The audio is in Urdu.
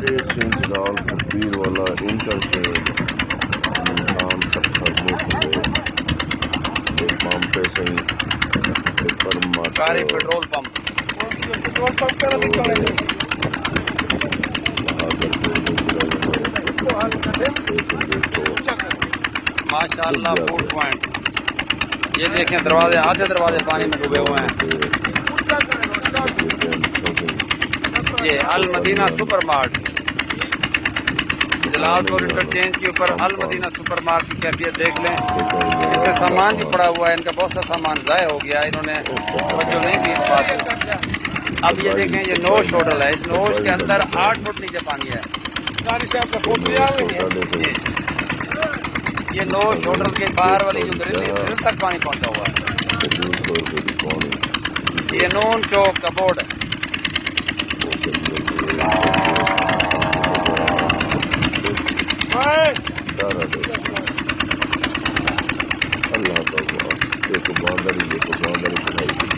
سینٹ لال پیر والا انٹرچینج نام سکھر موٹر پمپ پہ صحیح کاری پیٹرول پمپ ماشاء اللہ فوڈ پوائنٹ یہ دیکھیں دروازے آدھے دروازے پانی میں ڈوبے ہوئے ہیں یہ المدینہ سپر مارٹ جلال پور انٹرچینج کے اوپر المدینہ سپر مارٹ کی کیفیت دیکھ لیں اس میں سامان بھی پڑا ہوا ہے ان کا بہت سا سامان ضائع ہو گیا انہوں نے توجہ نہیں دی اس بات کو اب یہ دیکھیں یہ نوش ہوٹل ہے اس نوش کے اندر 8 فٹ نیچے پانی ہے یہ نوش ہوٹل کے باہر والی جو گرل تک پانی پہنچا ہوا ہے یہ نون چوک کا بورڈ ہے اللہ کا باندر